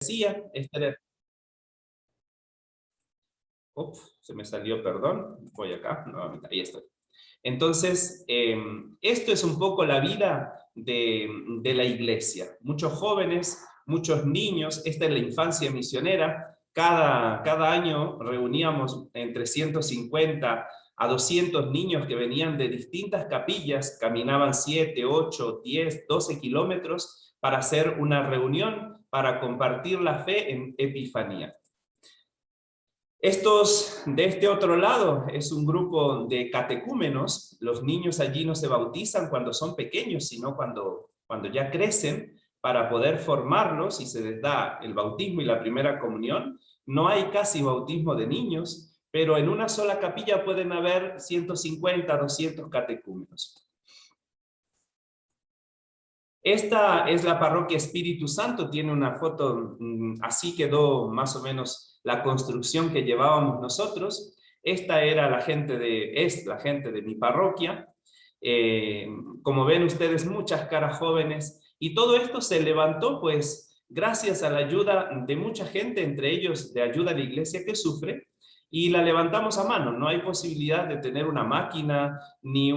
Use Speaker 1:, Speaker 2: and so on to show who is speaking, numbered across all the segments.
Speaker 1: decía, se me salió, perdón, voy acá, nuevamente, ahí estoy. Entonces, esto es un poco la vida de la iglesia. Muchos jóvenes, muchos niños, esta es la infancia misionera. Cada año reuníamos entre 150 a 200 niños que venían de distintas capillas, caminaban 7, 8, 10, 12 kilómetros para hacer una reunión, para compartir la fe en Epifanía. Estos, de este otro lado, es un grupo de catecúmenos. Los niños allí no se bautizan cuando son pequeños, sino cuando ya crecen, para poder formarlos y se les da el bautismo y la primera comunión. No hay casi bautismo de niños, pero en una sola capilla pueden haber 150, 200 catecúmenos. Esta es la parroquia Espíritu Santo, tiene una foto, así quedó más o menos la construcción que llevábamos nosotros. Esta era es la gente de mi parroquia. Como ven ustedes, muchas caras jóvenes, y todo esto se levantó pues gracias a la ayuda de mucha gente, entre ellos de Ayuda a la Iglesia que Sufre, y la levantamos a mano. No hay posibilidad de tener una máquina ni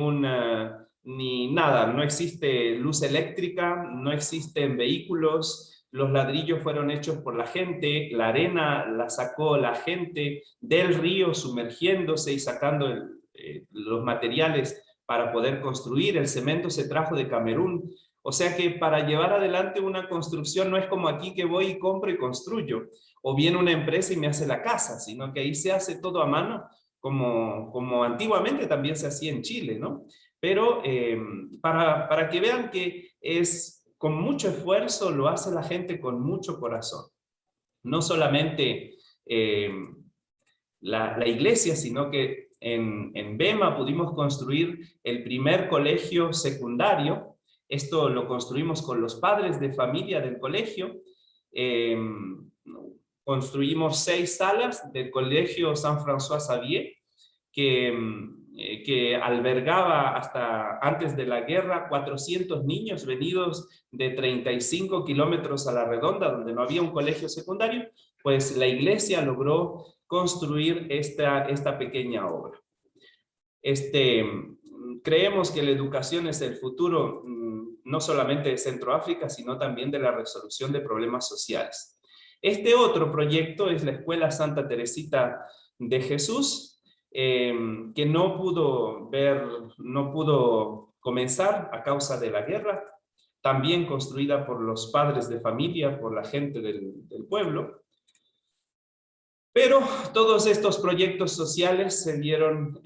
Speaker 1: nada, no existe luz eléctrica, no existen vehículos, los ladrillos fueron hechos por la gente, la arena la sacó la gente del río sumergiéndose y sacando los materiales para poder construir, el cemento se trajo de Camerún. O sea que para llevar adelante una construcción no es como aquí que voy y compro y construyo, o viene una empresa y me hace la casa, sino que ahí se hace todo a mano, como antiguamente también se hacía en Chile, ¿no? Pero para que vean que es con mucho esfuerzo, lo hace la gente con mucho corazón. No solamente la iglesia, sino que en Bema pudimos construir el primer colegio secundario. Esto lo construimos con los padres de familia del colegio. Construimos 6 salas del colegio San François Xavier, que albergaba hasta antes de la guerra 400 niños venidos de 35 kilómetros a la redonda, donde no había un colegio secundario. Pues la iglesia logró construir esta pequeña obra. Creemos que la educación es el futuro, no solamente de Centroáfrica, sino también de la resolución de problemas sociales. Este otro proyecto es la Escuela Santa Teresita de Jesús, que no pudo comenzar a causa de la guerra, también construida por los padres de familia, por la gente del pueblo. Pero todos estos proyectos sociales se vieron,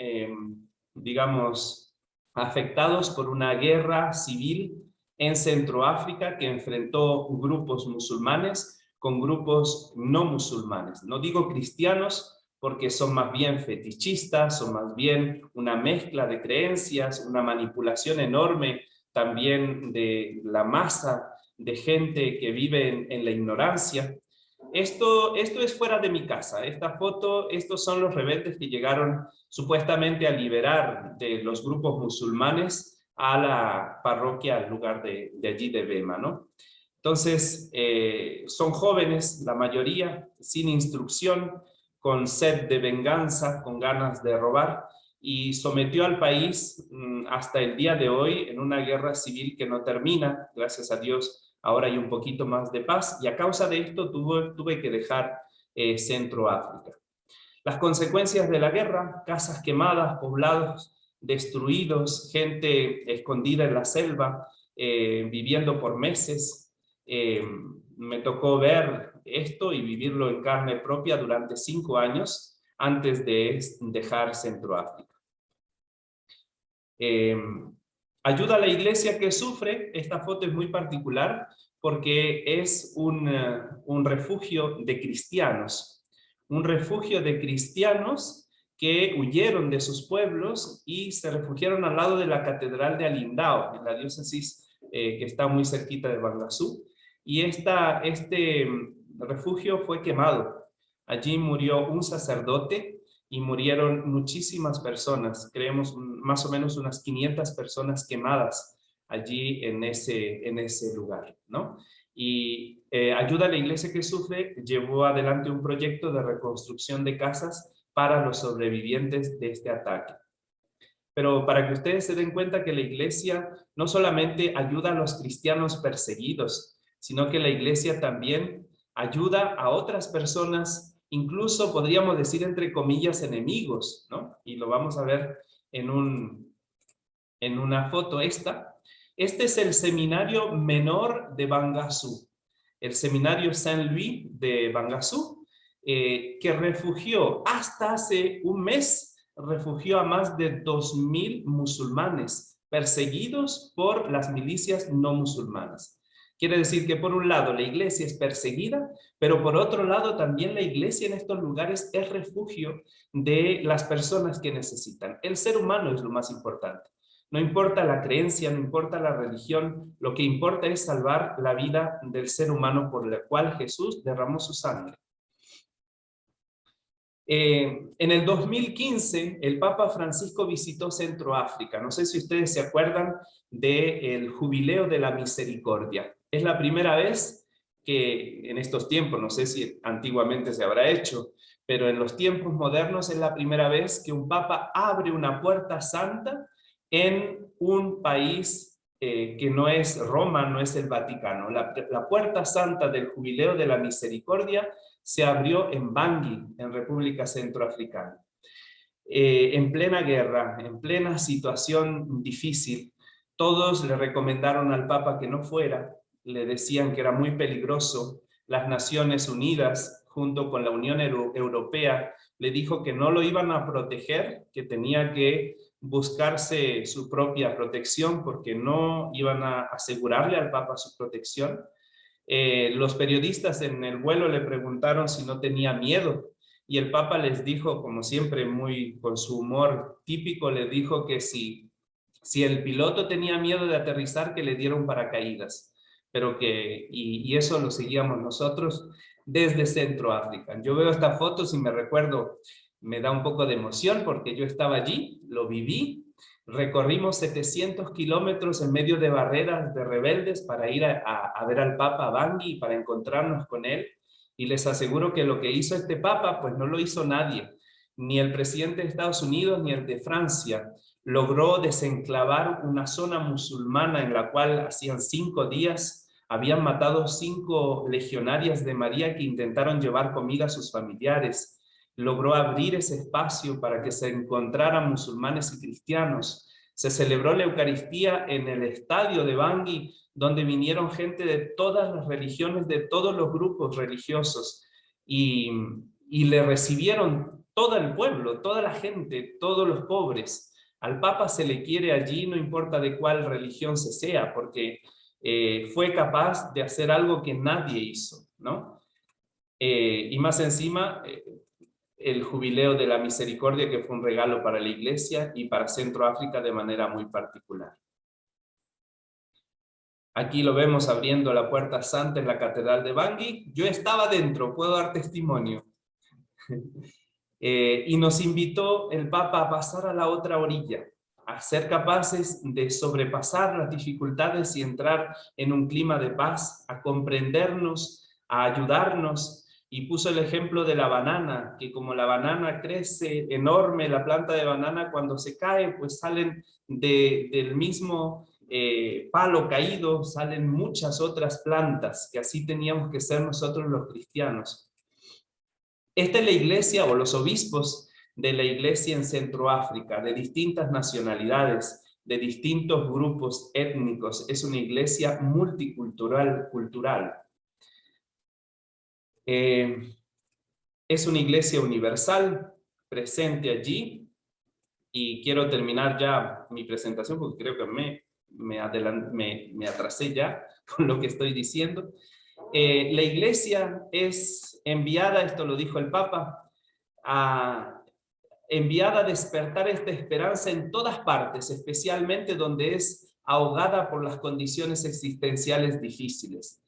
Speaker 1: digamos, afectados por una guerra civil en Centroáfrica que enfrentó grupos musulmanes con grupos no musulmanes. No digo cristianos porque son más bien fetichistas, son más bien una mezcla de creencias, una manipulación enorme también de la masa de gente que vive en la ignorancia. Esto es fuera de mi casa. Esta foto, estos son los rebeldes que llegaron supuestamente a liberar de los grupos musulmanes a la parroquia, al lugar de allí de Bema, ¿no? Entonces, son jóvenes, la mayoría, sin instrucción, con sed de venganza, con ganas de robar, y sometió al país hasta el día de hoy en una guerra civil que no termina, gracias a Dios. Ahora hay un poquito más de paz, y a causa de esto tuve que dejar Centroáfrica. Las consecuencias de la guerra: casas quemadas, poblados destruidos, gente escondida en la selva, viviendo por meses. Me tocó ver esto y vivirlo en carne propia durante 5 años antes de dejar Centroáfrica. Ayuda a la Iglesia que Sufre. Esta foto es muy particular porque es un refugio de cristianos. Un refugio de cristianos que huyeron de sus pueblos y se refugiaron al lado de la Catedral de Alindao, en la diócesis que está muy cerquita de Bangasú. Y este refugio fue quemado. Allí murió un sacerdote y murieron muchísimas personas, creemos más o menos unas 500 personas quemadas allí en ese lugar, ¿no? y Ayuda a la Iglesia que Sufre llevó adelante un proyecto de reconstrucción de casas para los sobrevivientes de este ataque. Pero para que ustedes se den cuenta que la Iglesia no solamente ayuda a los cristianos perseguidos, sino que la Iglesia también ayuda a otras personas, incluso podríamos decir entre comillas enemigos, ¿no? Y lo vamos a ver en una foto esta. Este es el seminario menor de Bangassou, el seminario Saint-Louis de Bangassou, que refugió hasta hace un mes, refugió a más de 2000 musulmanes perseguidos por las milicias no musulmanas. Quiere decir que por un lado la iglesia es perseguida, pero por otro lado también la iglesia en estos lugares es refugio de las personas que necesitan. El ser humano es lo más importante. No importa la creencia, no importa la religión, lo que importa es salvar la vida del ser humano por el cual Jesús derramó su sangre. En el 2015, el Papa Francisco visitó Centroáfrica. No sé si ustedes se acuerdan del Jubileo de la Misericordia. Es la primera vez que en estos tiempos, no sé si antiguamente se habrá hecho, pero en los tiempos modernos es la primera vez que un Papa abre una puerta santa en un país que no es Roma, no es el Vaticano. La puerta santa del Jubileo de la Misericordia se abrió en Bangui, en República Centroafricana. En plena guerra, en plena situación difícil, todos le recomendaron al Papa que no fuera, le decían que era muy peligroso. Las Naciones Unidas, junto con la Unión Europea, le dijo que no lo iban a proteger, que tenía que buscarse su propia protección porque no iban a asegurarle al Papa su protección. Los periodistas en el vuelo le preguntaron si no tenía miedo y el Papa les dijo, como siempre, muy con su humor típico, le dijo que si el piloto tenía miedo de aterrizar, que le diera un paracaídas, pero y eso lo seguíamos nosotros desde Centroáfrica. Yo veo estas fotos y me recuerdo, me da un poco de emoción porque yo estaba allí, lo viví. Recorrimos 700 kilómetros en medio de barreras de rebeldes para ir a ver al Papa a Bangui, para encontrarnos con él. Y les aseguro que lo que hizo este Papa, pues no lo hizo nadie. Ni el presidente de Estados Unidos, ni el de Francia. Logró desenclavar una zona musulmana en la cual hacían 5 días habían matado 5 legionarias de María que intentaron llevar comida a sus familiares. Logró abrir ese espacio para que se encontraran musulmanes y cristianos. Se celebró la Eucaristía en el estadio de Bangui, donde vinieron gente de todas las religiones, de todos los grupos religiosos, y le recibieron todo el pueblo, toda la gente, todos los pobres. Al Papa se le quiere allí, no importa de cuál religión se sea, porque fue capaz de hacer algo que nadie hizo, ¿no? Y más encima, el Jubileo de la Misericordia, que fue un regalo para la Iglesia y para Centroáfrica de manera muy particular. Aquí lo vemos abriendo la puerta santa en la Catedral de Bangui. Yo estaba dentro, puedo dar testimonio. Y nos invitó el Papa a pasar a la otra orilla, a ser capaces de sobrepasar las dificultades y entrar en un clima de paz, a comprendernos, a ayudarnos. Y puso el ejemplo de la banana, que como la banana crece enorme, la planta de banana cuando se cae, pues salen del mismo palo caído, salen muchas otras plantas, que así teníamos que ser nosotros los cristianos. Esta es la iglesia o los obispos de la iglesia en Centroáfrica, de distintas nacionalidades, de distintos grupos étnicos. Es una iglesia multicultural, es una iglesia universal, presente allí, y quiero terminar ya mi presentación porque creo que me atrasé ya con lo que estoy diciendo. La iglesia es enviada, esto lo dijo el Papa, enviada a despertar esta esperanza en todas partes, especialmente donde es ahogada por las condiciones existenciales difíciles,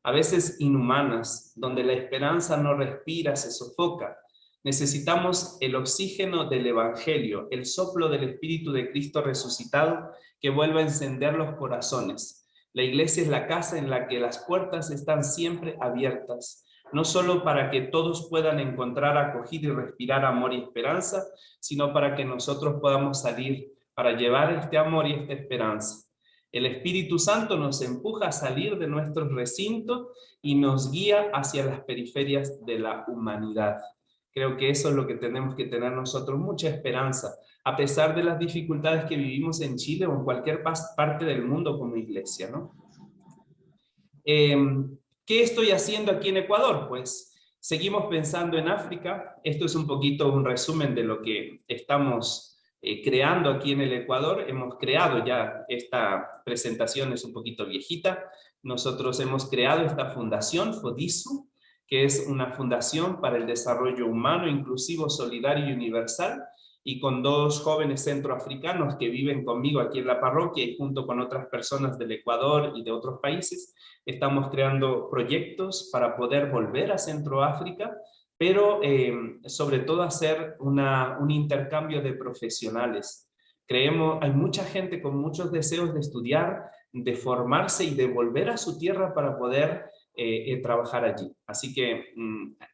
Speaker 1: a veces inhumanas, donde la esperanza no respira, se sofoca. Necesitamos el oxígeno del Evangelio, el soplo del Espíritu de Cristo resucitado que vuelva a encender los corazones. La iglesia es la casa en la que las puertas están siempre abiertas, no solo para que todos puedan encontrar acogida y respirar amor y esperanza, sino para que nosotros podamos salir para llevar este amor y esta esperanza. El Espíritu Santo nos empuja a salir de nuestros recintos y nos guía hacia las periferias de la humanidad. Creo que eso es lo que tenemos que tener nosotros, mucha esperanza, a pesar de las dificultades que vivimos en Chile o en cualquier parte del mundo como iglesia, ¿no? ¿Qué estoy haciendo aquí en Ecuador? Pues seguimos pensando en África. Esto es un poquito un resumen de lo que estamos creando aquí en el Ecuador. Hemos creado ya, esta presentación es un poquito viejita. Nosotros hemos creado esta fundación, FODISU, que es una fundación para el desarrollo humano, inclusivo, solidario y universal, y con 2 jóvenes centroafricanos que viven conmigo aquí en la parroquia y junto con otras personas del Ecuador y de otros países, estamos creando proyectos para poder volver a Centroáfrica, pero sobre todo hacer un intercambio de profesionales. Creemos, hay mucha gente con muchos deseos de estudiar, de formarse y de volver a su tierra para poder trabajar allí. Así que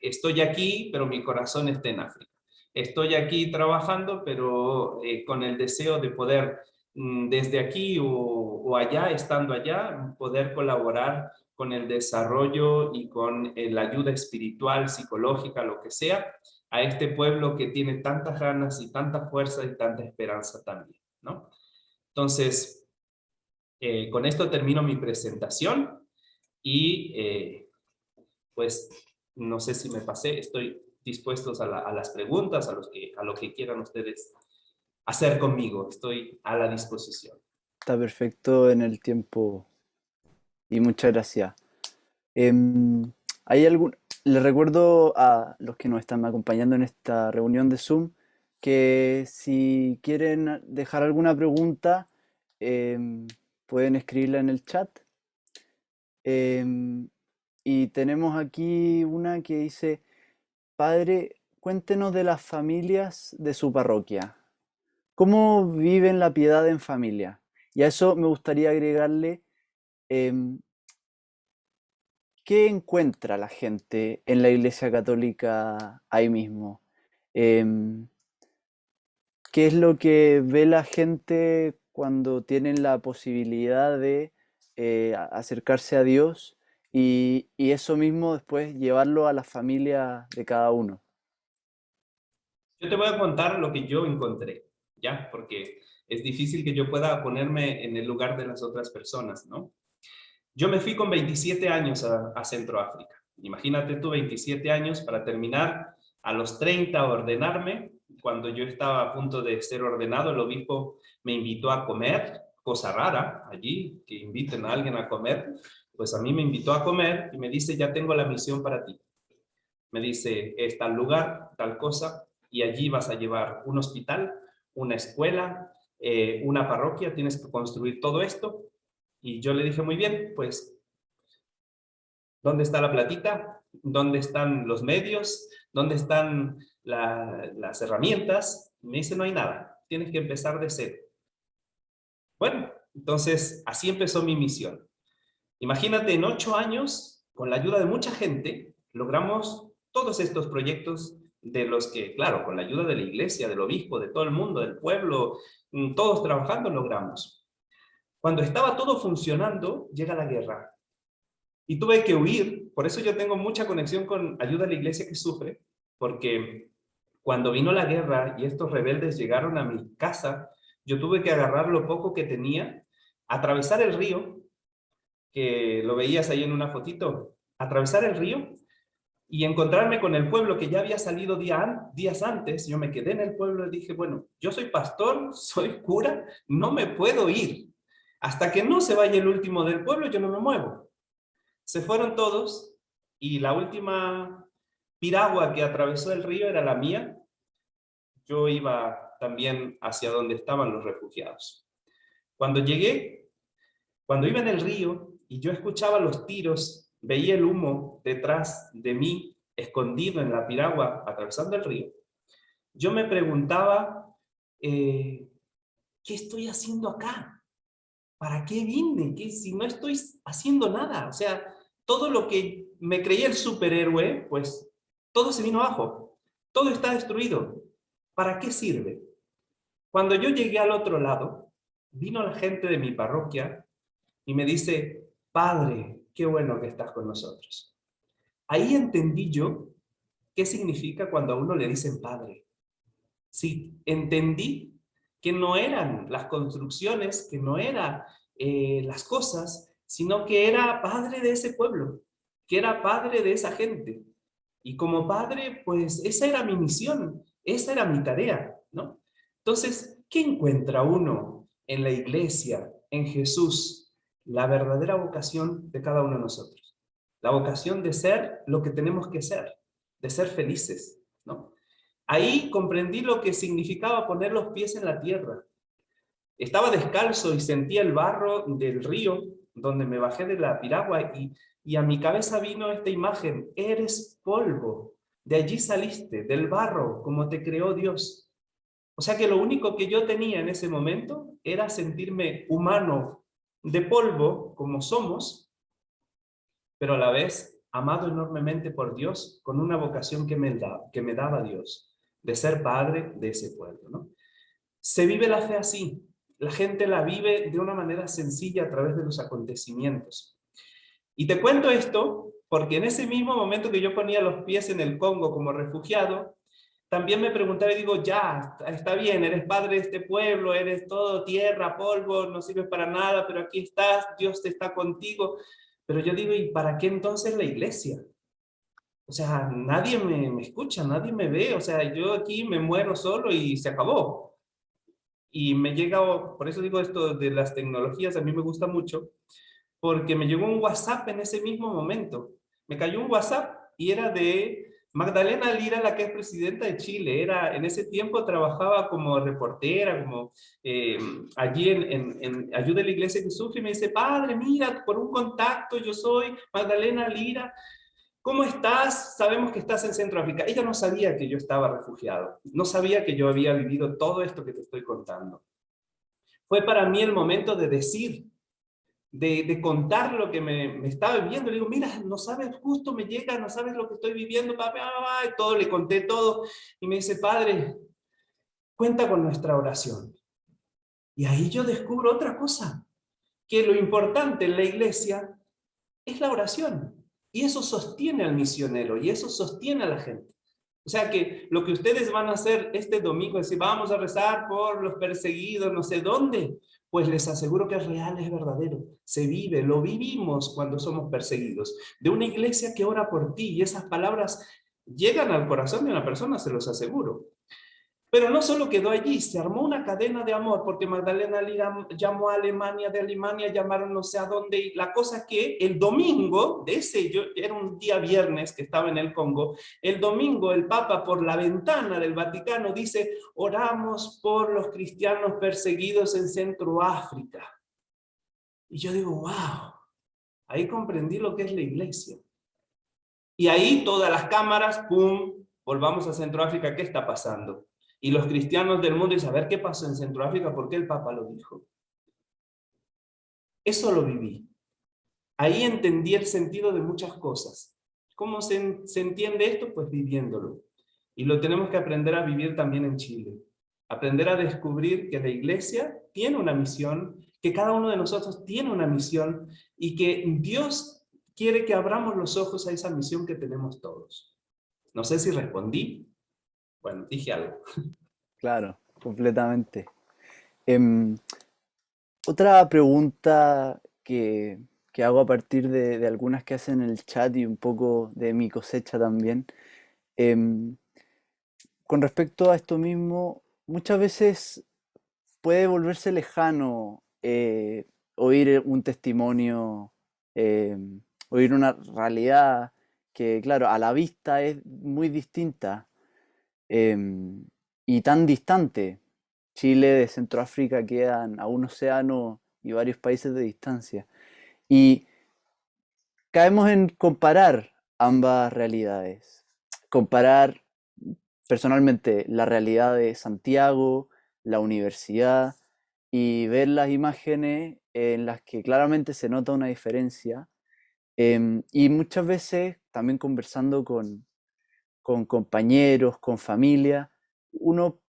Speaker 1: estoy aquí, pero mi corazón está en África. Estoy aquí trabajando, pero con el deseo de poder desde aquí o allá, estando allá, poder colaborar con el desarrollo y con la ayuda espiritual, psicológica, lo que sea, a este pueblo que tiene tantas ganas y tanta fuerza y tanta esperanza también, ¿no? Entonces, con esto termino mi presentación y pues no sé si me pasé, estoy dispuestos a las preguntas, a lo que quieran ustedes hacer conmigo, estoy a la disposición.
Speaker 2: Está perfecto en el tiempo y muchas gracias. ¿Hay algún... Les recuerdo a los que nos están acompañando en esta reunión de Zoom que si quieren dejar alguna pregunta, pueden escribirla en el chat. Y tenemos aquí una que dice: Padre, cuéntenos de las familias de su parroquia. ¿Cómo viven la piedad en familia? Y a eso me gustaría agregarle, em, ¿qué encuentra la gente en la Iglesia Católica ahí mismo? Em, ¿Qué es lo que ve la gente cuando tienen la posibilidad de acercarse a Dios y eso mismo después llevarlo a la familia de cada uno?
Speaker 1: Yo te voy a contar lo que yo encontré, ¿ya? Porque es difícil que yo pueda ponerme en el lugar de las otras personas, ¿no? Yo me fui con 27 años a Centroáfrica. Imagínate tú, 27 años para terminar a los 30 a ordenarme. Cuando yo estaba a punto de ser ordenado, el obispo me invitó a comer, cosa rara allí, que inviten a alguien a comer. Pues a mí me invitó a comer y me dice: ya tengo la misión para ti. Me dice: es tal lugar, tal cosa, y allí vas a llevar un hospital, una escuela, una parroquia, tienes que construir todo esto. Y yo le dije: muy bien, pues, ¿dónde está la platita? ¿Dónde están los medios? ¿Dónde están las herramientas? Y me dice: no hay nada, tienes que empezar de cero. Bueno, entonces así empezó mi misión. Imagínate, en 8 años, con la ayuda de mucha gente, logramos todos estos proyectos de los que, claro, con la ayuda de la iglesia, del obispo, de todo el mundo, del pueblo, todos trabajando, logramos. Cuando estaba todo funcionando, llega la guerra. Y tuve que huir, por eso yo tengo mucha conexión con ayuda a la iglesia que sufre, porque cuando vino la guerra y estos rebeldes llegaron a mi casa, yo tuve que agarrar lo poco que tenía, atravesar el río, que lo veías ahí en una fotito, atravesar el río y encontrarme con el pueblo que ya había salido días antes. Yo me quedé en el pueblo y dije: bueno, yo soy pastor, soy cura, no me puedo ir. Hasta que no se vaya el último del pueblo, yo no me muevo. Se fueron todos y la última piragua que atravesó el río era la mía. Yo iba también hacia donde estaban los refugiados. Cuando llegué, cuando iba en el río y yo escuchaba los tiros, veía el humo detrás de mí, escondido en la piragua, atravesando el río, yo me preguntaba, ¿qué estoy haciendo acá? ¿para qué vine? ¿Qué, si no estoy haciendo nada? O sea, todo lo que me creía el superhéroe, pues todo se vino abajo. Todo está destruido. ¿Para qué sirve? Cuando yo llegué al otro lado, vino la gente de mi parroquia y me dice, Padre, qué bueno que estás con nosotros. Ahí entendí yo qué significa cuando a uno le dicen Padre. Sí, entendí que no eran las construcciones, que no eran las cosas, sino que era padre de ese pueblo, que era padre de esa gente. Y como padre, pues esa era mi misión, esa era mi tarea, ¿no? Entonces, ¿qué encuentra uno en la iglesia, en Jesús? La verdadera vocación de cada uno de nosotros. La vocación de ser lo que tenemos que ser, de ser felices, ¿no? Ahí comprendí lo que significaba poner los pies en la tierra. Estaba descalzo y sentía el barro del río donde me bajé de la piragua y a mi cabeza vino esta imagen: eres polvo, de allí saliste, del barro, como te creó Dios. O sea que lo único que yo tenía en ese momento era sentirme humano, de polvo, como somos, pero a la vez amado enormemente por Dios, con una vocación que me daba Dios, de ser padre de ese pueblo, ¿no? Se vive la fe así. La gente la vive de una manera sencilla a través de los acontecimientos. Y te cuento esto porque en ese mismo momento que yo ponía los pies en el Congo como refugiado, también me preguntaba y digo, ya, está bien, eres padre de este pueblo, eres todo tierra, polvo, no sirves para nada, pero aquí estás, Dios te está contigo. Pero yo digo, ¿y para qué entonces la iglesia? O sea, nadie me escucha, nadie me ve, o sea, yo aquí me muero solo y se acabó. Y me llega, por eso digo esto de las tecnologías, a mí me gusta mucho, porque me llegó un WhatsApp en ese mismo momento. Me cayó un WhatsApp y era de Magdalena Lira, la que es presidenta de Chile. Era, en ese tiempo trabajaba como reportera, como eh, allí en Ayuda a la Iglesia que Sufre, y me dice, padre, mira, por un contacto, yo soy Magdalena Lira. ¿Cómo estás? Sabemos que estás en Centroáfrica. Ella no sabía que yo estaba refugiado. No sabía que yo había vivido todo esto que te estoy contando. Fue para mí el momento de decir, de contar lo que me estaba viviendo. Le digo, mira, no sabes, justo me llega, no sabes lo que estoy viviendo, papá, y todo, le conté todo. Y me dice, padre, cuenta con nuestra oración. Y ahí yo descubro otra cosa, que lo importante en la iglesia es la oración. Y eso sostiene al misionero, y eso sostiene a la gente. O sea que lo que ustedes van a hacer este domingo es decir, vamos a rezar por los perseguidos, no sé dónde, pues les aseguro que es real, es verdadero. Se vive, lo vivimos cuando somos perseguidos. De una iglesia que ora por ti, y esas palabras llegan al corazón de una persona, se los aseguro. Pero no solo quedó allí, se armó una cadena de amor, porque Magdalena Lira llamó a Alemania, de Alemania llamaron no sé a dónde, y la cosa es que el domingo, de ese, yo, era un día viernes que estaba en el Congo, el domingo el Papa por la ventana del Vaticano dice, oramos por los cristianos perseguidos en Centroáfrica. Y yo digo, wow, ahí comprendí lo que es la iglesia. Y ahí todas las cámaras, pum, volvamos a Centroáfrica, ¿qué está pasando? Y los cristianos del mundo dicen, a ver qué pasó en Centroáfrica, ¿por qué el Papa lo dijo? Eso lo viví. Ahí entendí el sentido de muchas cosas. ¿Cómo se entiende esto? Pues viviéndolo. Y lo tenemos que aprender a vivir también en Chile. Aprender a descubrir que la iglesia tiene una misión, que cada uno de nosotros tiene una misión y que Dios quiere que abramos los ojos a esa misión que tenemos todos. No sé si respondí. Bueno, dije algo.
Speaker 2: Claro, completamente. Em, Otra pregunta que hago a partir de algunas que hacen en el chat y un poco de mi cosecha también. em, con respecto a esto mismo, muchas veces puede volverse lejano oír un testimonio, oír una realidad que, claro, a la vista es muy distinta em, y tan distante. Chile de Centroáfrica quedan a un océano y varios países de distancia. Y caemos en comparar ambas realidades. Comparar personalmente la realidad de Santiago, la universidad y ver las imágenes en las que claramente se nota una diferencia. Y muchas veces, también conversando con compañeros, con familia, uno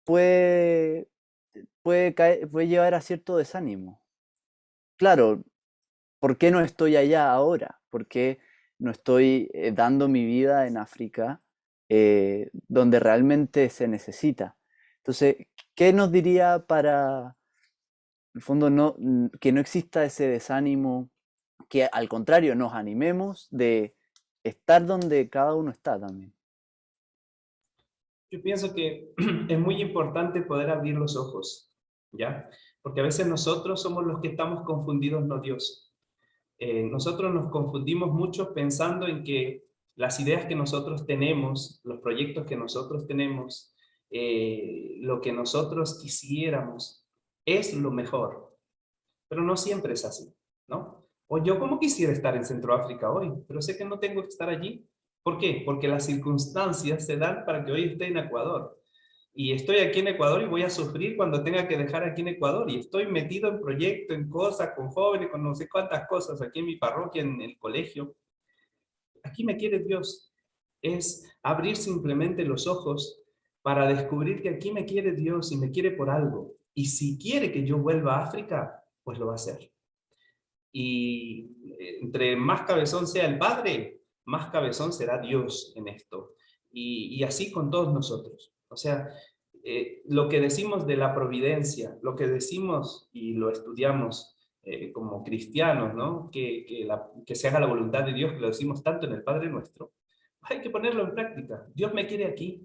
Speaker 2: puede, puede llevar a cierto desánimo. Claro, ¿por qué no estoy allá ahora? ¿Por qué no estoy dando mi vida en África, donde realmente se necesita? Entonces, ¿qué nos diría para, en el fondo, que no exista ese desánimo, que al contrario nos animemos de estar donde cada uno está también?
Speaker 1: Yo pienso que es muy importante poder abrir los ojos, ¿ya? Porque a veces nosotros somos los que estamos confundidos, no Dios. Nosotros nos confundimos mucho pensando en que las ideas que nosotros tenemos, los proyectos que nosotros tenemos, lo que nosotros quisiéramos, es lo mejor. Pero no siempre es así, ¿no? O yo como quisiera estar en Centroáfrica hoy, pero sé que no tengo que estar allí. ¿Por qué? Porque las circunstancias se dan para que hoy esté en Ecuador. Y estoy aquí en Ecuador y voy a sufrir cuando tenga que dejar aquí en Ecuador. Y estoy metido en proyectos, en cosas, con jóvenes, con no sé cuántas cosas aquí en mi parroquia, en el colegio. Aquí me quiere Dios. Es abrir simplemente los ojos para descubrir que aquí me quiere Dios y me quiere por algo. Y si quiere que yo vuelva a África, pues lo va a hacer. Y entre más cabezón sea el Padre, más cabezón será Dios en esto. Y así con todos nosotros. O sea, lo que decimos de la providencia, lo que decimos y lo estudiamos como cristianos, ¿no? Que se haga la voluntad de Dios, que lo decimos tanto en el Padre Nuestro, hay que ponerlo en práctica. Dios me quiere aquí,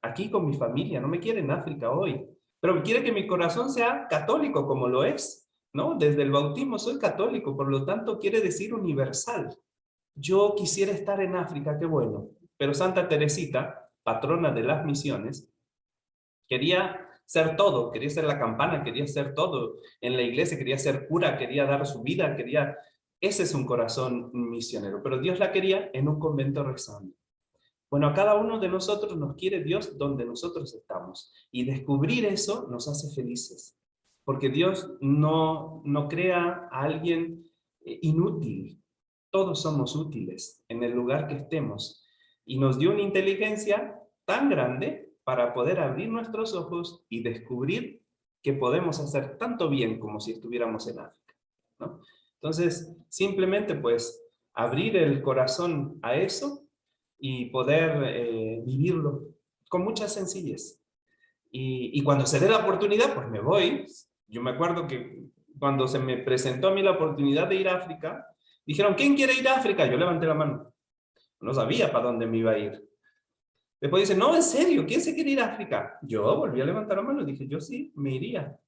Speaker 1: aquí con mi familia, no me quiere en África hoy, pero quiere que mi corazón sea católico como lo es, ¿no? Desde el bautismo soy católico, por lo tanto quiere decir universal. Yo quisiera estar en África, qué bueno, pero Santa Teresita, patrona de las misiones, quería ser todo, quería ser la campana, quería ser todo en la iglesia, quería ser cura, quería dar su vida, quería... Ese es un corazón misionero, pero Dios la quería en un convento rezando. Bueno, a cada uno de nosotros nos quiere Dios donde nosotros estamos. Y descubrir eso nos hace felices. Porque Dios no crea a alguien inútil. Todos somos útiles en el lugar que estemos. Y nos dio una inteligencia tan grande para poder abrir nuestros ojos y descubrir que podemos hacer tanto bien como si estuviéramos en África, ¿no? Entonces, simplemente pues abrir el corazón a eso y poder vivirlo con mucha sencillez. Y cuando se dé la oportunidad, pues me voy. Yo me acuerdo que cuando se me presentó a mí la oportunidad de ir a África, dijeron, ¿quién quiere ir a África? Yo levanté la mano. No sabía para dónde me iba a ir. Después dice, no, en serio, ¿quién se quiere ir a África? Yo volví a levantar la mano y dije, yo sí, me iría.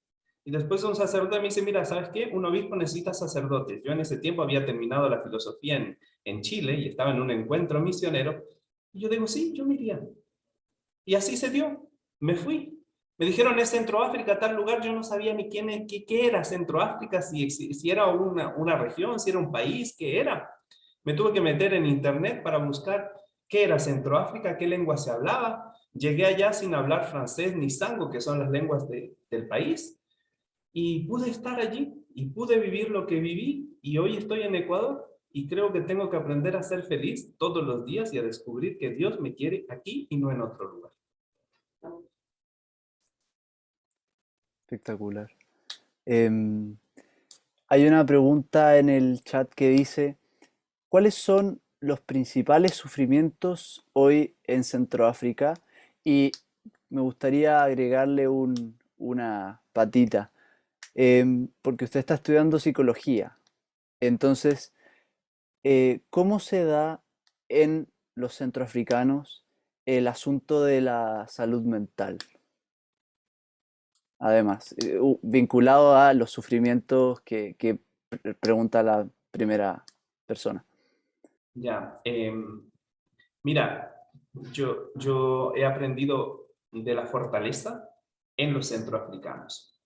Speaker 1: Y después un sacerdote me dice, mira, ¿sabes qué? Un obispo necesita sacerdotes. Yo en ese tiempo había terminado la filosofía en Chile y estaba en un encuentro misionero. Y yo digo, sí, yo me iría. Y así se dio. Me fui. Me dijeron, es Centroáfrica, tal lugar. Yo no sabía ni qué era Centroáfrica, si era una región, si era un país, qué era. Me tuve que meter en internet para buscar qué era Centroáfrica, qué lengua se hablaba. Llegué allá sin hablar francés ni sango, que son las lenguas del país. Y pude estar allí y pude vivir lo que viví y hoy estoy en Ecuador y creo que tengo que aprender a ser feliz todos los días y a descubrir que Dios me quiere aquí y no en otro lugar.
Speaker 2: Espectacular. Em, Hay una pregunta en el chat que dice, ¿cuáles son los principales sufrimientos hoy en Centroáfrica? Y me gustaría agregarle una patita, porque usted está estudiando psicología. Entonces, ¿cómo se da en los centroafricanos el asunto de la salud mental? Además, vinculado a los sufrimientos que pregunta la primera persona.
Speaker 1: Ya, mira, yo he aprendido de la fortaleza en los centroafricanos,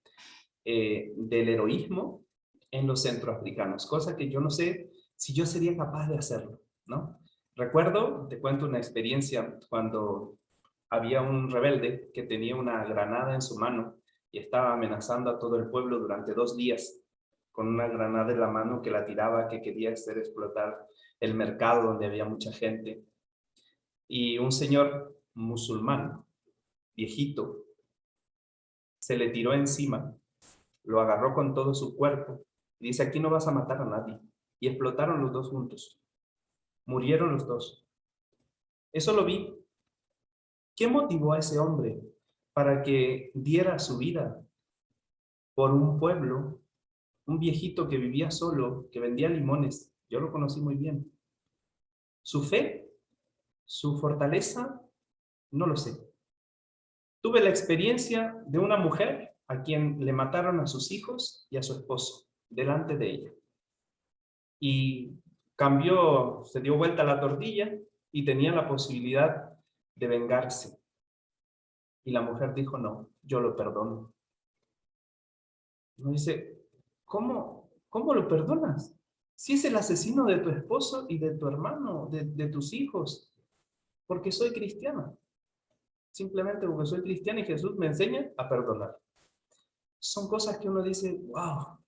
Speaker 1: del heroísmo en los centroafricanos, cosa que yo no sé si yo sería capaz de hacerlo, ¿no? Recuerdo, te cuento una experiencia cuando había un rebelde que tenía una granada en su mano y estaba amenazando a todo el pueblo durante 2 días con una granada en la mano que la tiraba, que quería hacer explotar el mercado donde había mucha gente. Y un señor musulmán, viejito, se le tiró encima, lo agarró con todo su cuerpo y dice, aquí no vas a matar a nadie. Y explotaron los dos juntos. Murieron los dos. Eso lo vi. ¿Qué motivó a ese hombre para que diera su vida por un pueblo, un viejito que vivía solo, que vendía limones? Yo lo conocí muy bien. Su fe, su fortaleza, no lo sé. Tuve la experiencia de una mujer a quien le mataron a sus hijos y a su esposo delante de ella. Y cambió, se dio vuelta la tortilla y tenía la posibilidad de vengarse. Y la mujer dijo, no, yo lo perdono. Uno dice, ¿cómo lo perdonas? Si es el asesino de tu esposo y de tu hermano, de tus hijos, porque soy cristiana. Simplemente porque soy cristiana y Jesús me enseña a perdonar. Son cosas que uno dice, wow.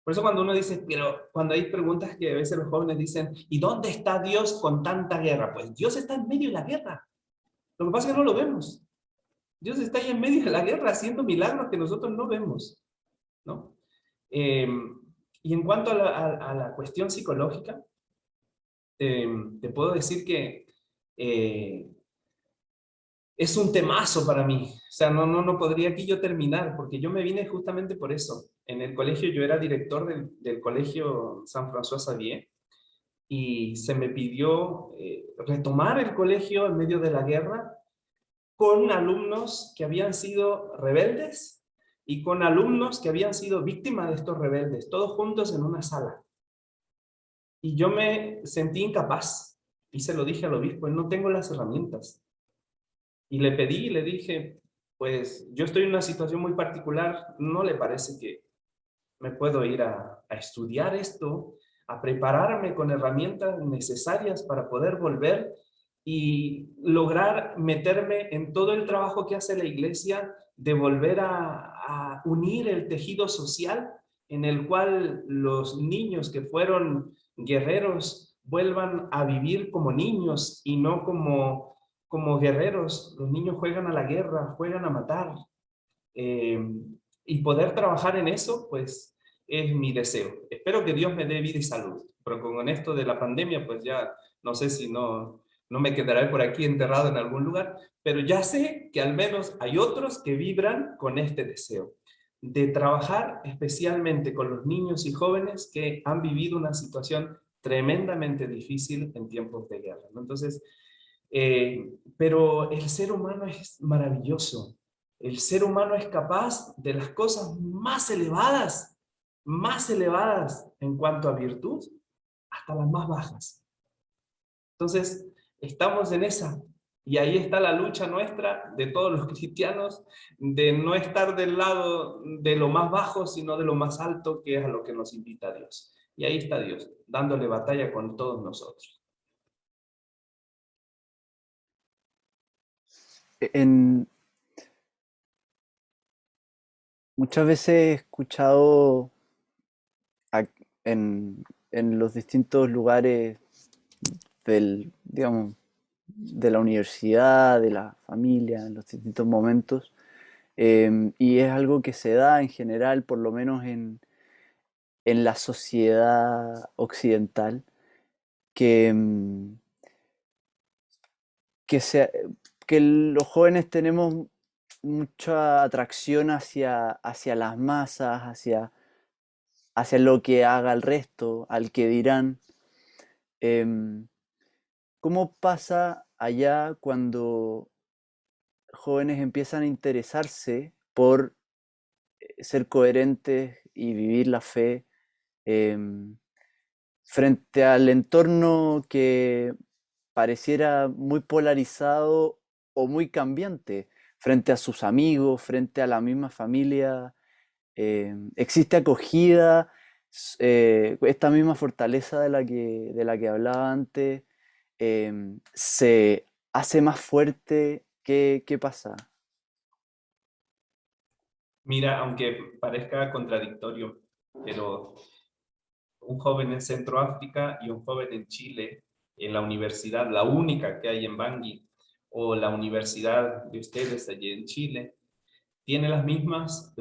Speaker 1: Por eso cuando uno dice, pero cuando hay preguntas que a veces los jóvenes dicen, ¿y dónde está Dios con tanta guerra? Pues Dios está en medio de la guerra. Lo que pasa es que no lo vemos. Dios está ahí en medio de la guerra haciendo milagros que nosotros no vemos, ¿no? Eh, y en cuanto a la cuestión psicológica, te puedo decir que eh, es un temazo para mí. O sea, no podría aquí yo terminar, porque yo me vine justamente por eso. En el colegio, yo era director del colegio San François Xavier, y se me pidió retomar el colegio en medio de la guerra con alumnos que habían sido rebeldes y con alumnos que habían sido víctimas de estos rebeldes, todos juntos en una sala. Y yo me sentí incapaz y se lo dije al obispo, no tengo las herramientas. Y le pedí y le dije, pues yo estoy en una situación muy particular, ¿no le parece que me puedo ir a estudiar esto, a prepararme con herramientas necesarias para poder volver y lograr meterme en todo el trabajo que hace la iglesia de volver a unir el tejido social en el cual los niños que fueron guerreros vuelvan a vivir como niños y no como guerreros? Los niños juegan a la guerra, juegan a matar. Eh, y poder trabajar en eso, pues es mi deseo. Espero que Dios me dé vida y salud, pero con esto de la pandemia, pues ya no sé si no me quedaré por aquí enterrado en algún lugar, pero ya sé que al menos hay otros que vibran con este deseo de trabajar especialmente con los niños y jóvenes que han vivido una situación tremendamente difícil en tiempos de guerra, ¿no? Entonces, pero el ser humano es maravilloso. El ser humano es capaz de las cosas más elevadas en cuanto a virtud, hasta las más bajas. Entonces, estamos en esa. Y ahí está la lucha nuestra, de todos los cristianos, de no estar del lado de lo más bajo, sino de lo más alto, que es a lo que nos invita Dios. Y ahí está Dios, dándole batalla con todos nosotros.
Speaker 2: En, muchas veces he escuchado ac- en los distintos lugares digamos, de la universidad, de la familia, en los distintos momentos, y es algo que se da en general, por lo menos en la sociedad occidental, que, que, se- que los jóvenes tenemos mucha atracción hacia las masas, hacia lo que haga el resto, al que dirán. Em, ¿Cómo pasa allá cuando jóvenes empiezan a interesarse por ser coherentes y vivir la fe em, frente al entorno que pareciera muy polarizado o muy cambiante, frente a sus amigos, frente a la misma familia? ¿Existe acogida, esta misma fortaleza de la que hablaba antes? ¿Se hace más fuerte? ¿Qué pasa?
Speaker 1: Mira, aunque parezca contradictorio, pero un joven en Centroáfrica y un joven en Chile, en la universidad, la única que hay en Bangui, o la universidad de ustedes allí en Chile, tiene las mismas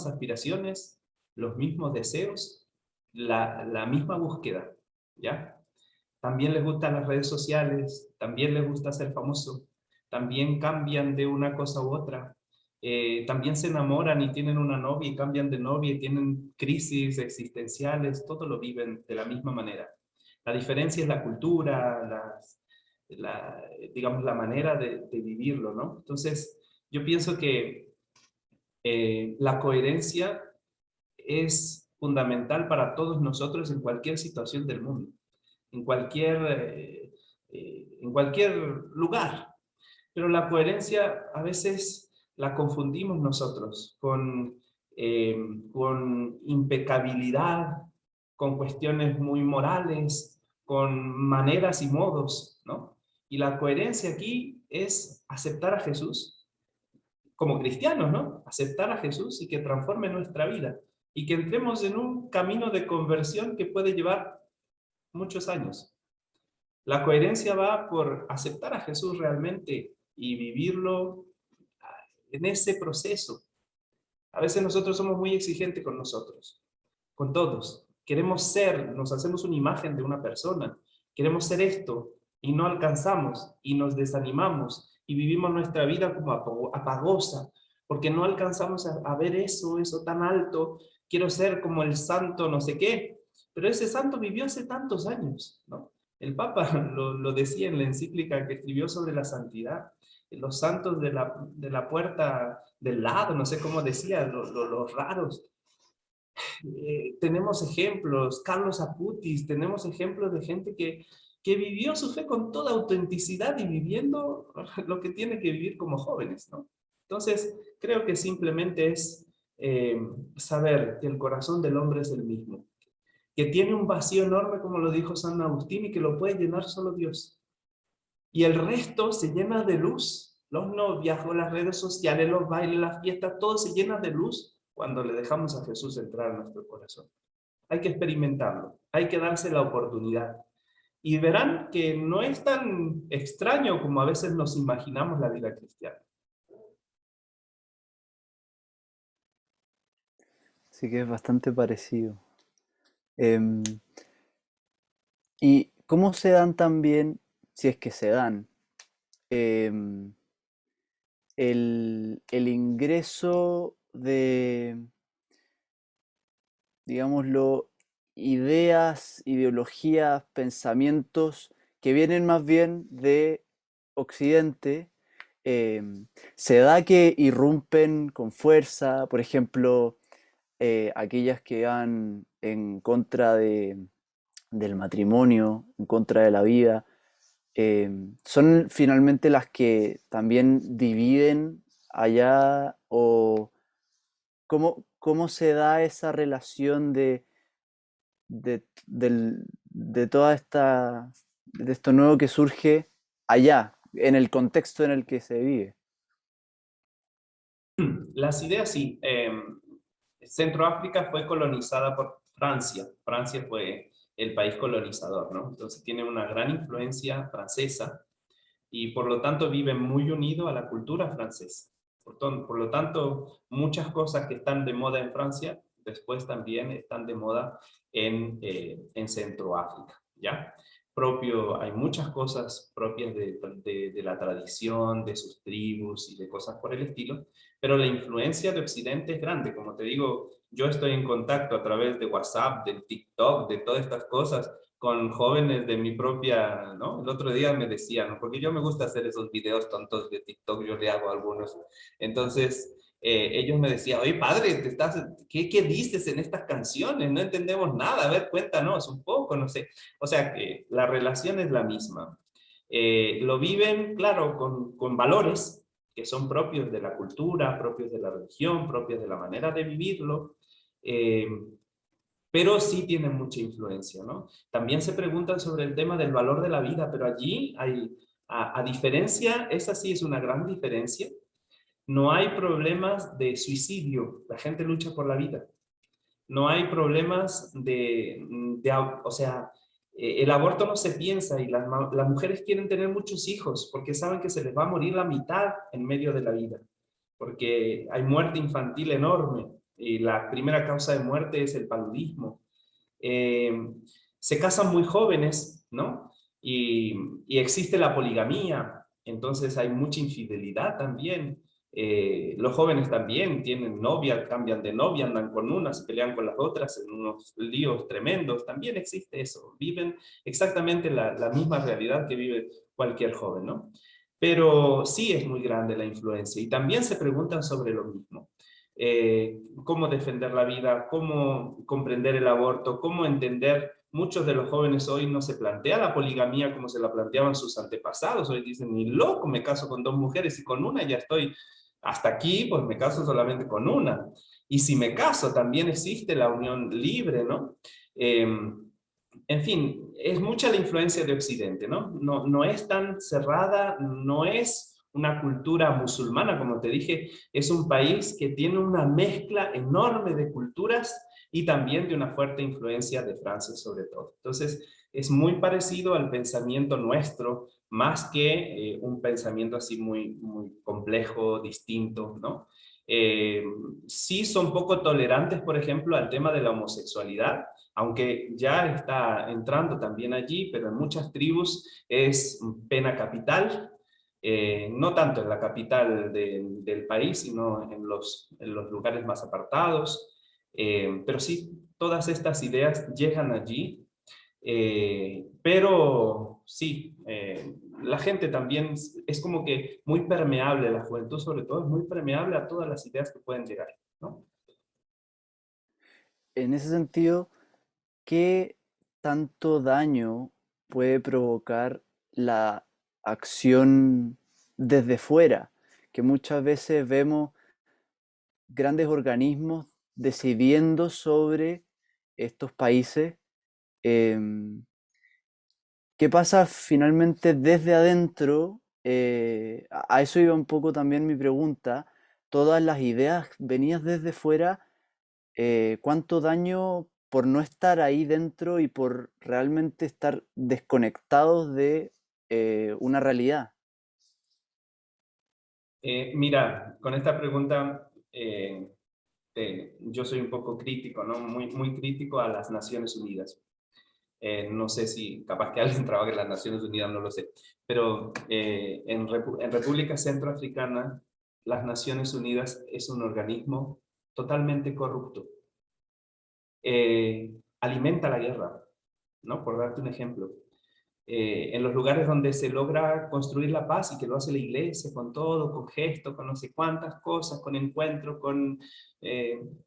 Speaker 1: aspiraciones, los mismos deseos, la misma búsqueda, ¿ya? También les gustan las redes sociales, también les gusta ser famoso, también cambian de una cosa u otra, también se enamoran y tienen una novia y cambian de novia y tienen crisis existenciales, todo lo viven de la misma manera. La diferencia es la cultura, digamos, la manera de vivirlo, ¿no? Entonces, yo pienso que la coherencia es fundamental para todos nosotros en cualquier situación del mundo, en cualquier lugar. Pero la coherencia a veces la confundimos nosotros eh, con impecabilidad, con cuestiones muy morales, con maneras y modos, ¿no? Y la coherencia aquí es aceptar a Jesús como cristianos, ¿no? Aceptar a Jesús y que transforme nuestra vida y que entremos en un camino de conversión que puede llevar muchos años. La coherencia va por aceptar a Jesús realmente y vivirlo en ese proceso. A veces nosotros somos muy exigentes con nosotros, con todos. Queremos ser, nos hacemos una imagen de una persona, queremos ser esto y no alcanzamos y nos desanimamos y vivimos nuestra vida como apagosa, porque no alcanzamos a ver eso tan alto. Quiero ser como el santo no sé qué, pero ese santo vivió hace tantos años, ¿no? El Papa lo decía en la encíclica que escribió sobre la santidad. Los santos de la puerta del lado, no sé cómo decía, los raros. Tenemos ejemplos, Carlos Acutis, tenemos ejemplos de gente que vivió su fe con toda autenticidad y viviendo lo que tiene que vivir como jóvenes, ¿no? Entonces, creo que simplemente es saber que el corazón del hombre es el mismo, que tiene un vacío enorme, como lo dijo San Agustín, y que lo puede llenar solo Dios. Y el resto se llena de luz. Los noviazgos, las redes sociales, los bailes, las fiestas, todo se llena de luz cuando le dejamos a Jesús entrar en nuestro corazón. Hay que experimentarlo, hay que darse la oportunidad. Y verán que no es tan extraño como a veces nos imaginamos la vida cristiana.
Speaker 2: Así que es bastante parecido. Em, ¿Y cómo se dan también, si es que se dan, em, el ingreso de, digámoslo, ideas, ideologías, pensamientos que vienen más bien de Occidente? Se da que irrumpen con fuerza, por ejemplo, aquellas que van en contra del matrimonio, en contra de la vida, son finalmente las que también dividen allá, o cómo se da esa relación de toda de esto nuevo que surge allá, en el contexto en el que se vive.
Speaker 1: Las ideas sí. Centroáfrica fue colonizada por Francia. Francia fue el país colonizador, ¿no? Entonces tiene una gran influencia francesa y por lo tanto vive muy unido a la cultura francesa. Por lo tanto, muchas cosas que están de moda en Francia, después también están de moda en Centroáfrica, ¿ya? Hay muchas cosas propias de la tradición, de sus tribus y de cosas por el estilo, pero la influencia de Occidente es grande. Como te digo, yo estoy en contacto a través de WhatsApp, del TikTok, de todas estas cosas, con jóvenes de mi propia, ¿no? El otro día me decían, porque yo me gusta hacer esos videos tontos de TikTok, yo le hago algunos. Entonces, ellos me decían, oye, padre, ¿qué dices en estas canciones? No entendemos nada, a ver, cuéntanos un poco, no sé. O sea, que la relación es la misma. Lo viven, claro, con valores que son propios de la cultura, propios de la religión, propios de la manera de vivirlo. Eh, pero sí tienen mucha influencia, ¿no? También se preguntan sobre el tema del valor de la vida, pero allí hay, a diferencia, esa sí es una gran diferencia, No hay problemas de suicidio, la gente lucha por la vida. No hay problemas o sea, el aborto no se piensa y las mujeres quieren tener muchos hijos porque saben que se les va a morir la mitad en medio de la vida, porque hay muerte infantil enorme y la primera causa de muerte es el paludismo. Eh, Se casan muy jóvenes, ¿no? Y existe la poligamía, entonces hay mucha infidelidad también. Los jóvenes también tienen novia, cambian de novia, andan con unas, se pelean con las otras en unos líos tremendos. También existe eso. Viven exactamente la misma realidad que vive cualquier joven, ¿no? Pero sí es muy grande la influencia y también se preguntan sobre lo mismo. Cómo defender la vida, cómo comprender el aborto, cómo entender. Muchos de los jóvenes hoy no se plantea la poligamía como se la planteaban sus antepasados. Hoy dicen, ni loco, me caso con 2 mujeres y con una ya estoy hasta aquí, pues me caso solamente con una. Y si me caso, también existe la unión libre, ¿no? En fin, es mucha la influencia de Occidente, ¿no? No es tan cerrada, no es una cultura musulmana, como te dije, es un país que tiene una mezcla enorme de culturas y también de una fuerte influencia de Francia sobre todo. Entonces, es muy parecido al pensamiento nuestro, más que un pensamiento así muy complejo, distinto, ¿no? Eh, sí son poco tolerantes, por ejemplo, al tema de la homosexualidad, aunque ya está entrando también allí, pero en muchas tribus es pena capital, no tanto en la capital del país, sino en los lugares más apartados. Pero sí, todas estas ideas llegan allí, pero sí, la gente también es como que muy permeable, la juventud sobre todo es muy permeable a todas las ideas que pueden llegar, ¿no?
Speaker 2: En ese sentido, ¿qué tanto daño puede provocar la acción desde fuera? Que muchas veces vemos grandes organismos decidiendo sobre estos países. em, ¿Qué pasa finalmente desde adentro? A eso iba un poco también mi pregunta. Todas las ideas venidas desde fuera, ¿cuánto daño por no estar ahí dentro y por realmente estar desconectados de una realidad?
Speaker 1: Mira, con esta pregunta yo soy un poco crítico, ¿no? Muy crítico a las Naciones Unidas. No sé si capaz que alguien trabaja en las Naciones Unidas, no lo sé. Pero en República Centroafricana, las Naciones Unidas es un organismo totalmente corrupto. Alimenta la guerra, ¿no? Por darte un ejemplo. En los lugares donde se logra construir la paz y que lo hace la iglesia con todo, con gestos, con no sé cuántas cosas, con encuentros,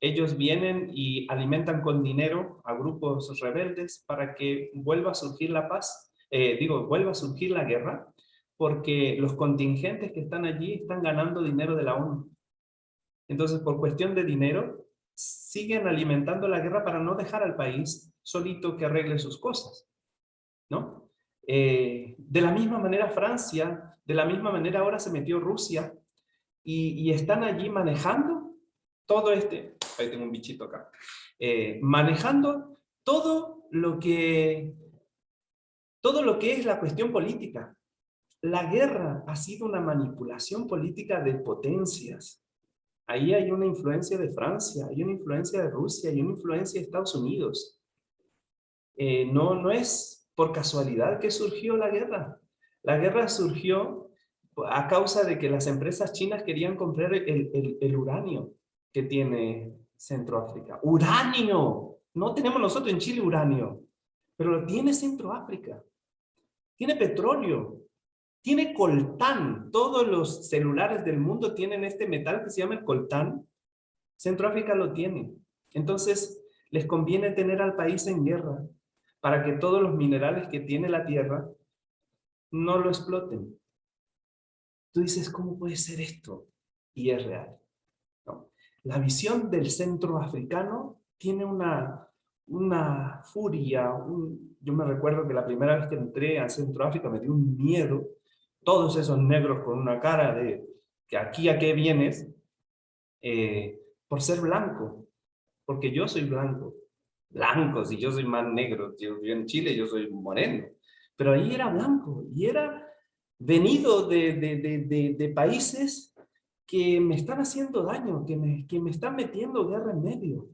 Speaker 1: ellos vienen y alimentan con dinero a grupos rebeldes para que vuelva a surgir la paz, vuelva a surgir la guerra, porque los contingentes que están allí están ganando dinero de la ONU. Entonces, por cuestión de dinero, siguen alimentando la guerra para no dejar al país solito que arregle sus cosas, ¿no? De la misma manera Francia, de la misma manera ahora se metió Rusia y están allí manejando todo ahí tengo un bichito acá, manejando todo lo que es la cuestión política. La guerra ha sido una manipulación política de potencias. Ahí hay una influencia de Francia, hay una influencia de Rusia, hay una influencia de Estados Unidos. No es por casualidad que surgió la guerra. La guerra surgió a causa de que las empresas chinas querían comprar el uranio que tiene Centroáfrica. ¡Uranio! No tenemos nosotros en Chile uranio, pero lo tiene Centroáfrica. Tiene petróleo, tiene coltán. Todos los celulares del mundo tienen este metal que se llama el coltán. Centroáfrica lo tiene. Entonces, les conviene tener al país en guerra para que todos los minerales que tiene la tierra no lo exploten. Tú dices, ¿cómo puede ser esto? Y es real, ¿no? La visión del centroafricano tiene una furia. Yo me recuerdo que la primera vez que entré a Centroáfrica me dio un miedo. Todos esos negros con una cara que aquí a qué vienes, por ser blanco, porque yo soy blanco. Blanco, si yo soy más negro, yo en Chile yo soy moreno, pero ahí era blanco y era venido de países que me están haciendo daño, que me están metiendo guerra en medio,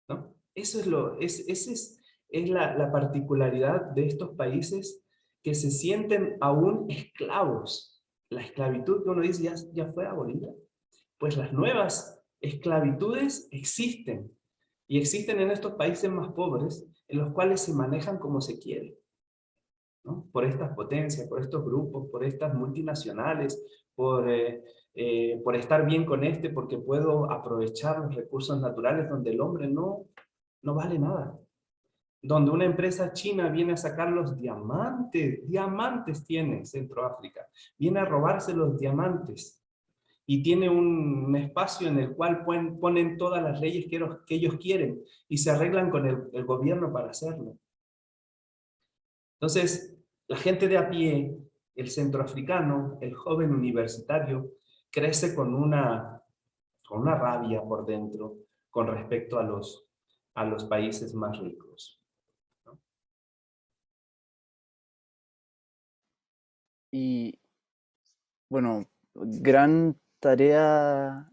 Speaker 1: ¿no? Eso es esa es la particularidad de estos países que se sienten aún esclavos. La esclavitud que uno dice ya fue abolida. Pues las nuevas esclavitudes existen. Y existen en estos países más pobres, en los cuales se manejan como se quiere, ¿no? Por estas potencias, por estos grupos, por estas multinacionales, por estar bien con este, porque puedo aprovechar los recursos naturales donde el hombre no vale nada. Donde una empresa china viene a sacar los diamantes, diamantes tiene Centroáfrica, viene a robarse los diamantes y tiene un espacio en el cual ponen todas las leyes que ellos quieren y se arreglan con el gobierno para hacerlo. Entonces, la gente de a pie, el centroafricano, el joven universitario, crece con una rabia por dentro con respecto a los países más ricos, ¿no?
Speaker 2: Y bueno, gran tarea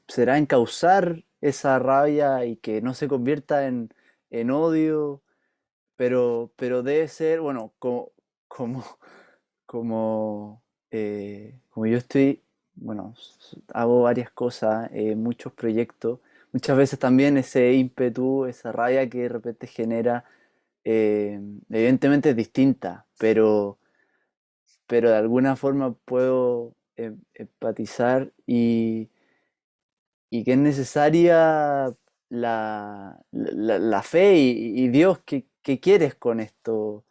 Speaker 2: será encauzar esa rabia y que no se convierta en odio, pero debe ser, bueno, como, como yo estoy, bueno, hago varias cosas, muchos proyectos, muchas veces también ese ímpetu, esa rabia que de repente genera, evidentemente es distinta, pero de alguna forma puedo empatizar y que es necesaria la fe y Dios, ¿qué quieres con esto?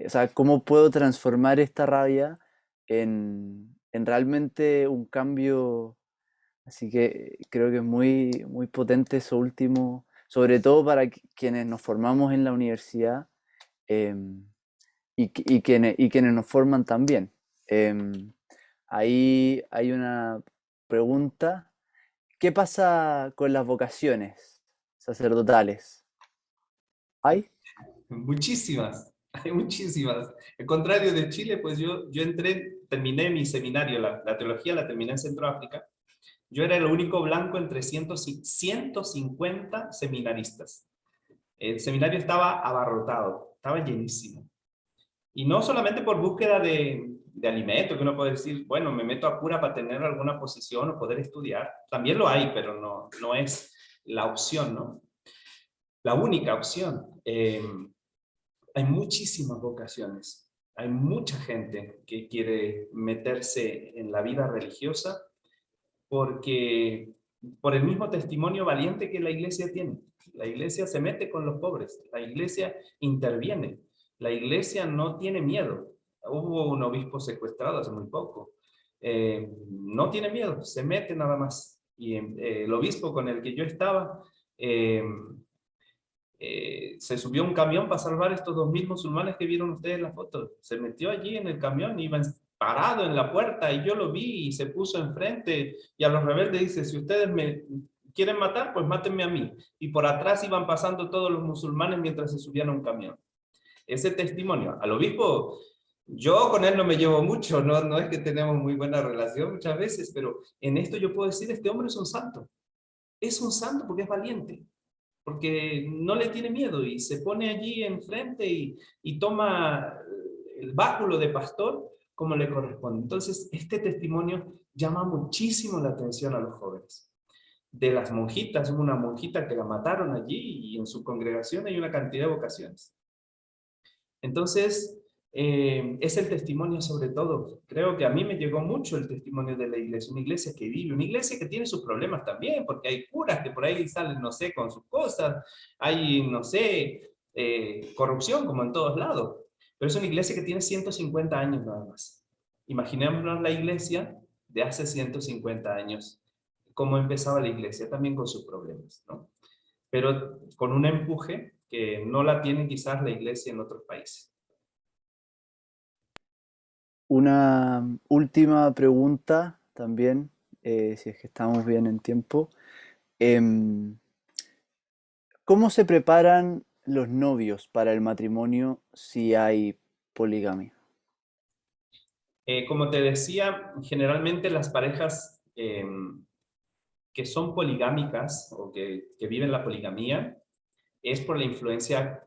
Speaker 2: O sea, ¿cómo puedo transformar esta rabia en realmente un cambio? Así que creo que es muy, muy potente eso último, sobre todo para quienes nos formamos en la universidad, em, y quienes nos forman también. Em, Ahí hay una pregunta. ¿Qué pasa con las vocaciones sacerdotales? ¿Hay?
Speaker 1: Muchísimas, hay muchísimas. Al contrario de Chile, pues yo terminé mi seminario, la teología la terminé en Centroáfrica. Yo era el único blanco entre 150 seminaristas. El seminario estaba abarrotado, estaba llenísimo. Y no solamente por búsqueda de alimento, que uno puede decir, bueno, me meto a cura para tener alguna posición o poder estudiar. También lo hay, pero no es la opción, ¿no? La única opción. Hay muchísimas vocaciones. Hay mucha gente que quiere meterse en la vida religiosa porque por el mismo testimonio valiente que la iglesia tiene. La iglesia se mete con los pobres, la iglesia interviene, la iglesia no tiene miedo. Hubo un obispo secuestrado hace muy poco. No tiene miedo, se mete nada más. Y el obispo con el que yo estaba eh, se subió a un camión para salvar a estos 2000 musulmanes que vieron ustedes en la foto. Se metió allí en el camión, iba parado en la puerta y yo lo vi y se puso enfrente y a los rebeldes dice, si ustedes me quieren matar, pues mátenme a mí. Y por atrás iban pasando todos los musulmanes mientras se subían a un camión. Ese testimonio, al obispo, yo con él no me llevo mucho, no es que tenemos muy buena relación muchas veces, pero en esto yo puedo decir, este hombre es un santo. Es un santo porque es valiente, porque no le tiene miedo y se pone allí enfrente y toma el báculo de pastor como le corresponde. Entonces, este testimonio llama muchísimo la atención a los jóvenes. De las monjitas, hubo una monjita que la mataron allí y en su congregación hay una cantidad de vocaciones. Entonces, es el testimonio sobre todo. Creo que a mí me llegó mucho el testimonio de la iglesia, una iglesia que vive, una iglesia que tiene sus problemas también, porque hay curas que por ahí salen, no sé, con sus cosas, hay, no sé, corrupción como en todos lados, pero es una iglesia que tiene 150 años nada más. Imaginémonos la iglesia de hace 150 años, cómo empezaba la iglesia, también con sus problemas, ¿no? Pero con un empuje que no la tiene quizás la iglesia en otros países.
Speaker 2: Una última pregunta también, si es que estamos bien en tiempo. Em, ¿Cómo se preparan los novios para el matrimonio si hay poligamia?
Speaker 1: Como te decía, generalmente las parejas que son poligámicas o que viven la poligamía es por la influencia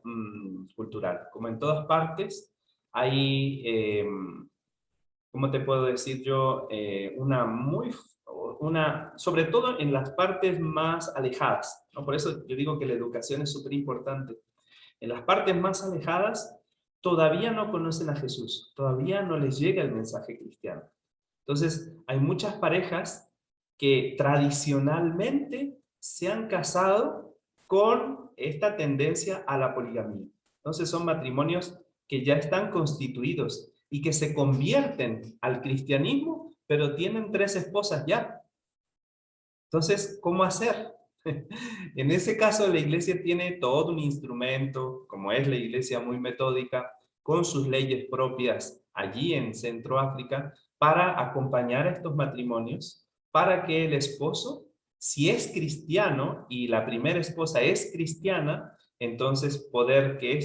Speaker 1: cultural. Como en todas partes, hay, ¿cómo te puedo decir yo? Sobre todo en las partes más alejadas, ¿no? Por eso yo digo que la educación es súper importante. En las partes más alejadas todavía no conocen a Jesús, todavía no les llega el mensaje cristiano. Entonces, hay muchas parejas que tradicionalmente se han casado con esta tendencia a la poligamia. Entonces, son matrimonios que ya están constituidos y que se convierten al cristianismo, pero tienen tres esposas ya. Entonces, ¿cómo hacer? En ese caso, la iglesia tiene todo un instrumento, como es la iglesia muy metódica, con sus leyes propias allí en Centroáfrica, para acompañar a estos matrimonios, para que el esposo, si es cristiano y la primera esposa es cristiana, entonces poder que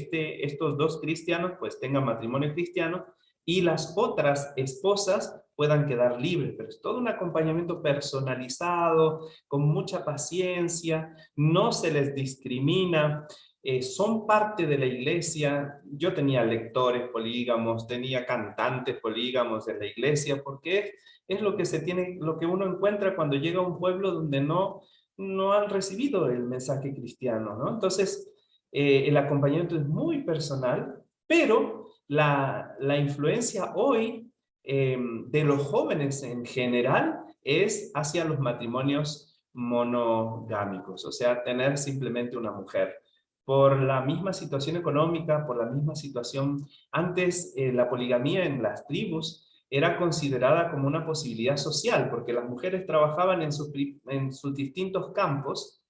Speaker 1: estos dos cristianos pues tengan matrimonio cristiano y las otras esposas puedan quedar libres, pero es todo un acompañamiento personalizado, con mucha paciencia, no se les discrimina, son parte de la iglesia. Yo tenía lectores polígamos, tenía cantantes polígamos en la iglesia, porque es lo que se tiene, lo que uno encuentra cuando llega a un pueblo donde no han recibido el mensaje cristiano, ¿no? Entonces, el acompañamiento es muy personal, pero la influencia hoy de los jóvenes en general es hacia los matrimonios monogámicos, o sea, tener simplemente una mujer. Por la misma situación económica, por la misma situación, antes la poligamía en las tribus era considerada como una posibilidad social, porque las mujeres trabajaban en sus distintos campos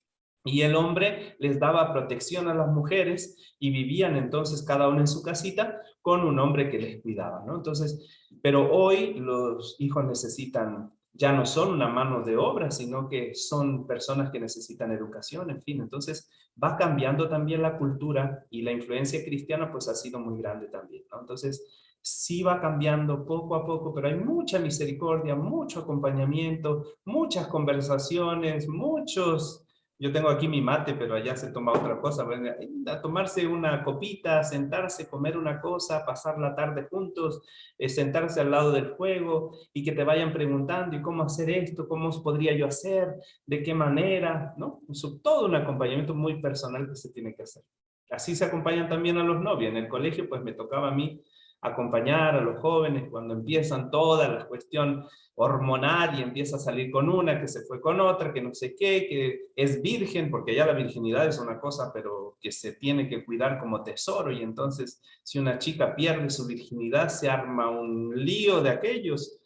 Speaker 1: y el hombre les daba protección a las mujeres y vivían entonces cada uno en su casita con un hombre que les cuidaba, ¿no? Entonces, pero hoy los hijos necesitan, ya no son una mano de obra, sino que son personas que necesitan educación, en fin. Entonces, va cambiando también la cultura y la influencia cristiana pues ha sido muy grande también, ¿no? Entonces, sí va cambiando poco a poco, pero hay mucha misericordia, mucho acompañamiento, muchas conversaciones, muchos. Yo tengo aquí mi mate, pero allá se toma otra cosa. Bueno, a tomarse una copita, sentarse, comer una cosa, pasar la tarde juntos, sentarse al lado del fuego y que te vayan preguntando y cómo hacer esto, cómo podría yo hacer, de qué manera, ¿no? Todo un acompañamiento muy personal que se tiene que hacer. Así se acompañan también a los novios. En el colegio, pues me tocaba a mí acompañar a los jóvenes cuando empiezan toda la cuestión hormonal y empieza a salir con una, que se fue con otra, que no sé qué, que es virgen, porque ya la virginidad es una cosa, pero que se tiene que cuidar como tesoro, y entonces si una chica pierde su virginidad, se arma un lío de aquellos,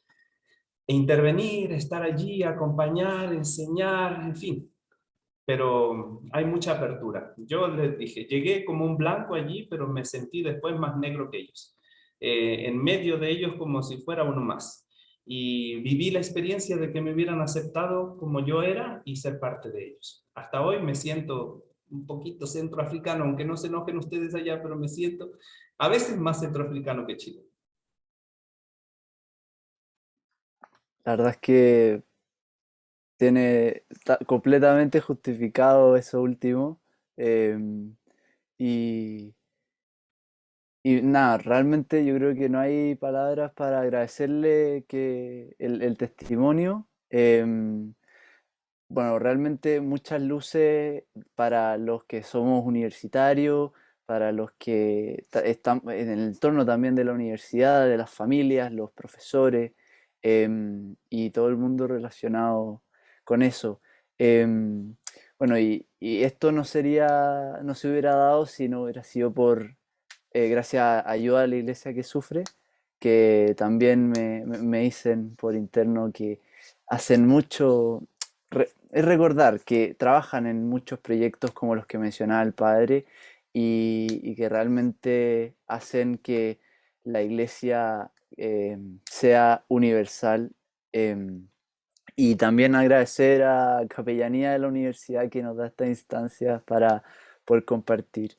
Speaker 1: e intervenir, estar allí, acompañar, enseñar, en fin. Pero hay mucha apertura. Yo les dije, llegué como un blanco allí, pero me sentí después más negro que ellos. En medio de ellos como si fuera uno más. Y viví la experiencia de que me hubieran aceptado como yo era y ser parte de ellos. Hasta hoy me siento un poquito centroafricano, aunque no se enojen ustedes allá, pero me siento a veces más centroafricano que chileno.
Speaker 2: La verdad es que está completamente justificado eso último. em, y, y nada, realmente yo creo que no hay palabras para agradecerle que el testimonio. Bueno, realmente muchas luces para los que somos universitarios, para los que están en el entorno también de la universidad, de las familias, los profesores, y todo el mundo relacionado con eso. Bueno, y esto no se hubiera dado si no hubiera sido por, gracias a ayuda de la iglesia que sufre, que también me dicen por interno que hacen mucho, es recordar que trabajan en muchos proyectos como los que mencionaba el padre, y que realmente hacen que la iglesia sea universal. Y también agradecer a Capellanía de la Universidad que nos da estas instancias para poder compartir.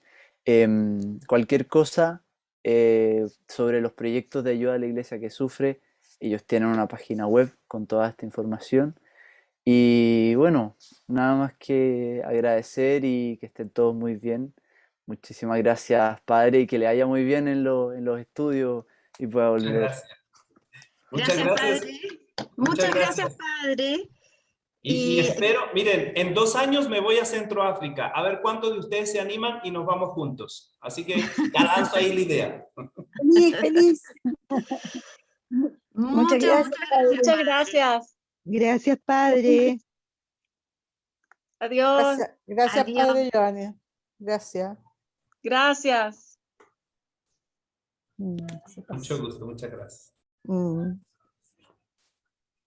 Speaker 2: Cualquier cosa sobre los proyectos de ayuda a la iglesia que sufre, ellos tienen una página web con toda esta información. Y bueno, nada más que agradecer y que estén todos muy bien. Muchísimas gracias, padre, y que le vaya muy bien en los estudios y pueda
Speaker 1: Muchas
Speaker 2: volver.
Speaker 1: gracias. Muchas
Speaker 3: Gracias,
Speaker 1: gracias.
Speaker 3: padre.
Speaker 1: Muchas
Speaker 3: Muchas gracias,
Speaker 1: gracias.
Speaker 3: padre.
Speaker 1: Y espero, miren, en 2 años me voy a Centroáfrica, a ver cuántos de ustedes se animan y nos vamos juntos. Así que ya lanzo ahí la idea.
Speaker 4: Feliz, feliz.
Speaker 3: Muchas
Speaker 4: gracias, padre.
Speaker 5: Muchas gracias.
Speaker 4: Gracias, padre.
Speaker 5: Adiós.
Speaker 6: Gracias,
Speaker 3: Adiós.
Speaker 6: padre Giovanni. Gracias.
Speaker 5: Gracias.
Speaker 6: Se
Speaker 1: Mucho
Speaker 6: pasó.
Speaker 1: gusto, muchas gracias.
Speaker 6: Mm.